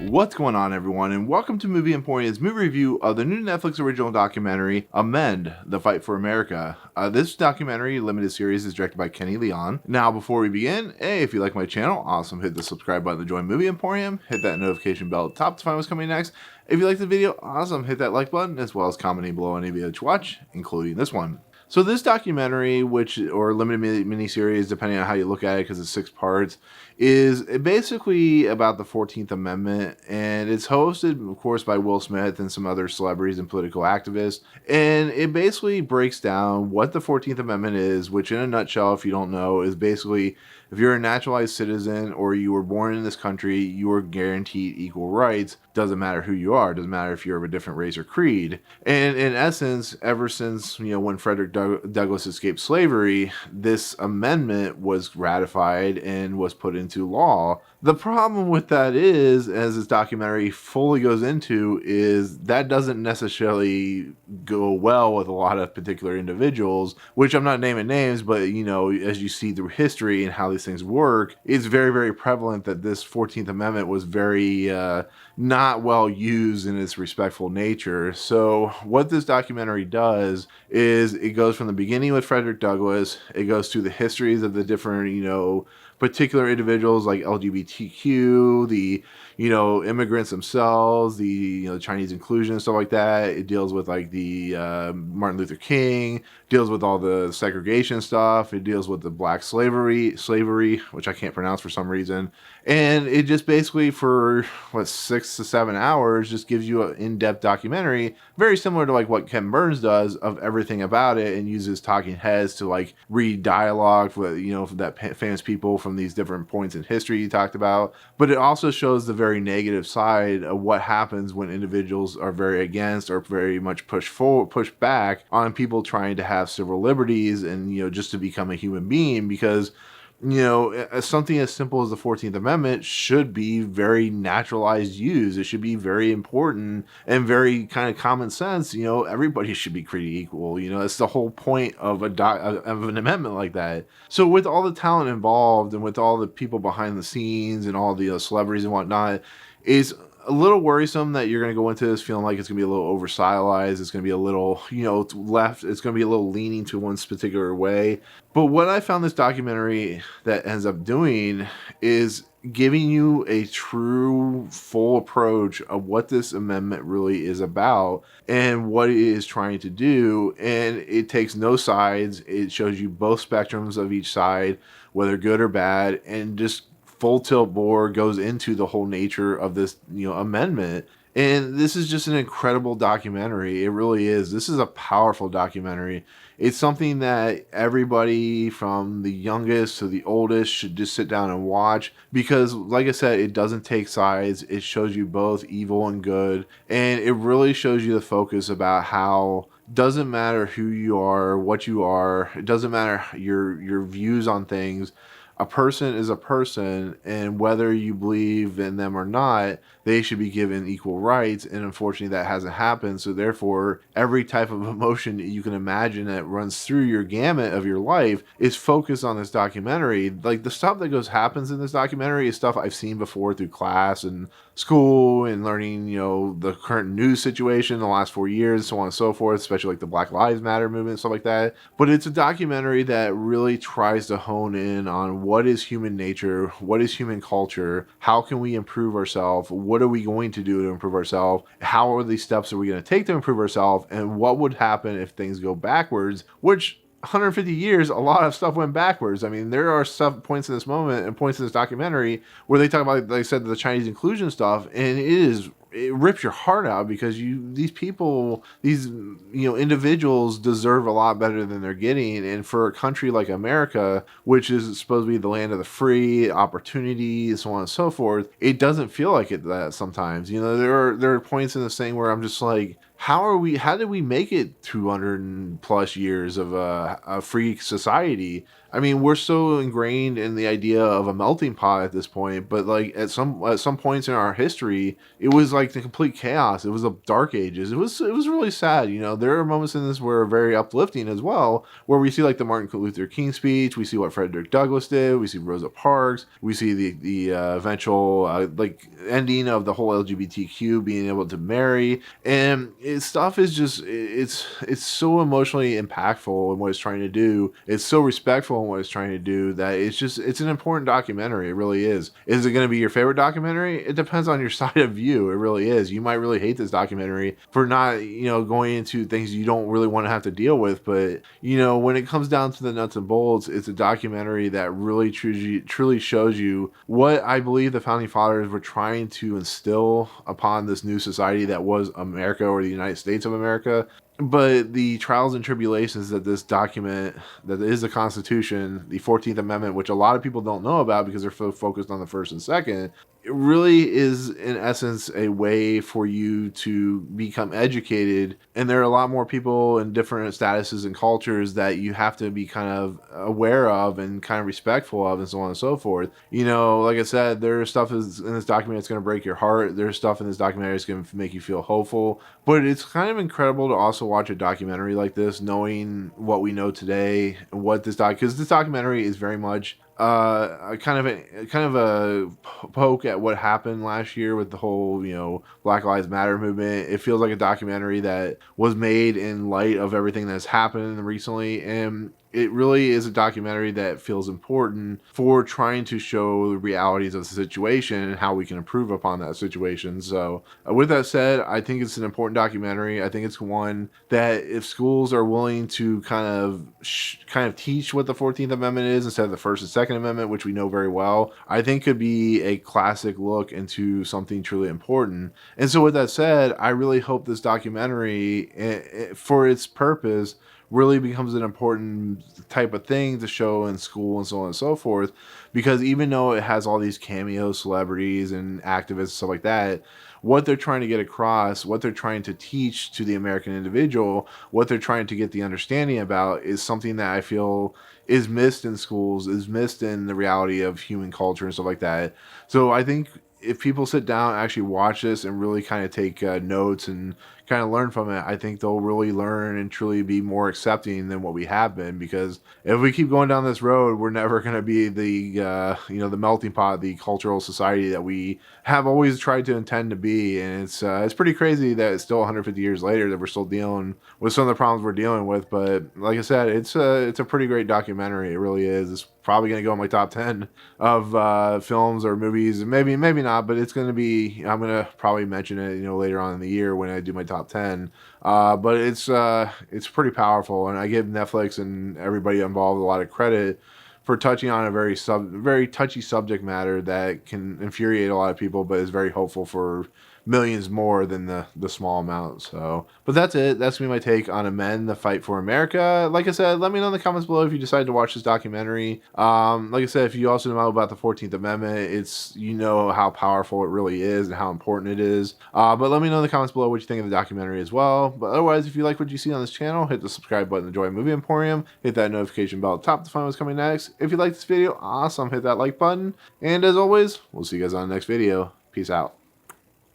What's going on, everyone, and welcome to Movie Emporium's movie review of the new Netflix original documentary, Amend, The Fight for America. This documentary limited series is directed by Kenny Leon. Now, before we begin, hey, if you like my channel, awesome, hit the subscribe button to join Movie Emporium, hit that notification bell at the top to find what's coming next. If you like the video, awesome, hit that like button, as well as commenting below any video that you watch, including this one. So this documentary, or limited miniseries, depending on how you look at it, because it's 6 parts, is basically about the 14th Amendment, and it's hosted, of course, by Will Smith and some other celebrities and political activists, and it basically breaks down what the 14th Amendment is, which in a nutshell, if you don't know, is basically if you're a naturalized citizen or you were born in this country, you are guaranteed equal rights. Doesn't matter who you are. Doesn't matter if you're of a different race or creed. And in essence, ever since, when Frederick Douglass escaped slavery, this amendment was ratified and was put into law. The problem with that is, as this documentary fully goes into, is that doesn't necessarily go well with a lot of particular individuals, which I'm not naming names, but, as you see through history and how these things work, it's very, very prevalent that this 14th Amendment was very not well used in its respectful nature. So what this documentary does is it goes from the beginning with Frederick Douglass, it goes through the histories of the different, particular individuals like LGBTQ, the immigrants themselves, the Chinese inclusion and stuff like that. It deals with like the Martin Luther King, deals with all the segregation stuff. It deals with the black slavery, which I can't pronounce for some reason. And it just basically for 6 to 7 hours just gives you an in-depth documentary, very similar to like what Ken Burns does, of everything about it, and uses talking heads to like read dialogue for that famous people from these different points in history you talked about. But it also shows the very negative side of what happens when individuals are very against or very much push back on people trying to have civil liberties and just to become a human being, because something as simple as the 14th Amendment should be very naturalized use. It should be very important and very kind of common sense. Everybody should be created equal. That's the whole point of of an amendment like that. So with all the talent involved and with all the people behind the scenes and all the celebrities and whatnot, is a little worrisome that you're going to go into this feeling like it's going to be a little over stylized. It's going to be a little, left. It's going to be a little leaning to one particular way. But what I found this documentary that ends up doing is giving you a true full approach of what this amendment really is about and what it is trying to do. And it takes no sides. It shows you both spectrums of each side, whether good or bad, and just full tilt bore goes into the whole nature of this amendment. And this is just an incredible documentary. It really is. This is a powerful documentary. It's something that everybody from the youngest to the oldest should just sit down and watch, because like I said, it doesn't take sides. It shows you both evil and good, and it really shows you the focus about how doesn't matter who you are, what you are, it doesn't matter your views on things. A person is a person, and whether you believe in them or not, they should be given equal rights. And unfortunately, that hasn't happened. So therefore, every type of emotion you can imagine that runs through your gamut of your life is focused on this documentary. Like, the stuff that happens in this documentary is stuff I've seen before through class and school and learning, the current news situation in the last 4 years, so on and so forth, especially like the Black Lives Matter movement and stuff like that. But it's a documentary that really tries to hone in on what is human nature, what is human culture, how can we improve ourselves, what are we going to do to improve ourselves, how are these steps are we going to take to improve ourselves, and what would happen if things go backwards, which 150 years, a lot of stuff went backwards. I mean, there are points in this moment and points in this documentary where they talk about, like I said, the Chinese inclusion stuff, and it rips your heart out, because these people, these individuals deserve a lot better than they're getting. And for a country like America, which is supposed to be the land of the free, opportunity, so on and so forth, it doesn't feel like it that sometimes. There are points in this thing where I'm just like, how did we make it 200 plus years of a free society? I mean, we're so ingrained in the idea of a melting pot at this point, but like at some points in our history, it was like the complete chaos. It was the dark ages. It was really sad. You know, there are moments in this where are very uplifting as well, where we see like the Martin Luther King speech, we see what Frederick Douglass did, we see Rosa Parks, we see the eventual like ending of the whole LGBTQ being able to marry, and stuff is just it's so emotionally impactful in what it's trying to do. It's so respectful in what it's trying to do that it's an important documentary. It really is. Is it going to be your favorite documentary? It depends on your side of view. It really is. You might really hate this documentary for not, going into things you don't really want to have to deal with. But, when it comes down to the nuts and bolts, it's a documentary that really truly shows you what I believe the founding fathers were trying to instill upon this new society that was America, or the United States of America. But the trials and tribulations that this document, that is the Constitution, the 14th Amendment, which a lot of people don't know about because they're so focused on the first and second, it really is in essence a way for you to become educated. And there are a lot more people in different statuses and cultures that you have to be kind of aware of and kind of respectful of, and so on and so forth. Like I said, there's stuff in this document that's going to break your heart. There's stuff in this documentary that's going to make you feel hopeful. But it's kind of incredible to also watch a documentary like this, knowing what we know today, and what because this documentary is very much a kind of a poke at what happened last year with the whole Black Lives Matter movement. It feels like a documentary that was made in light of everything that's happened recently, and it really is a documentary that feels important for trying to show the realities of the situation and how we can improve upon that situation. So with that said, I think it's an important documentary. I think it's one that if schools are willing to kind of teach what the 14th Amendment is instead of the First and Second Amendment, which we know very well, I think could be a classic look into something truly important. And so with that said, I really hope this documentary, for its purpose, really becomes an important type of thing to show in school and so on and so forth. Because even though it has all these cameo celebrities and activists and stuff like that, what they're trying to get across, what they're trying to teach to the American individual, what they're trying to get the understanding about is something that I feel is missed in schools, is missed in the reality of human culture and stuff like that. So I think if people sit down and actually watch this and really kind of take notes and kind of learn from it, I think they'll really learn and truly be more accepting than what we have been. Because if we keep going down this road, we're never going to be the the melting pot, the cultural society that we have always tried to intend to be. And it's pretty crazy that it's still 150 years later that we're still dealing with some of the problems we're dealing with. But like I said, it's a pretty great documentary. It really is. It's probably going to go in my top 10 of films or movies. Maybe not, but it's going to be, I'm going to probably mention it, later on in the year when I do my top 10. But it's pretty powerful, and I give Netflix and everybody involved a lot of credit for touching on a very touchy subject matter that can infuriate a lot of people, but is very hopeful for millions more than the small amount. So, but that's it. That's gonna be my take on Amend: The Fight for America. Like I said, let me know in the comments below if you decide to watch this documentary. Like I said, if you also know about the 14th Amendment, it's how powerful it really is and how important it is. But let me know in the comments below what you think of the documentary as well. But otherwise, if you like what you see on this channel, hit the subscribe button to join Movie Emporium. Hit that notification bell at the top to find what's coming next. If you like this video, awesome, hit that like button. And as always, we'll see you guys on the next video. Peace out.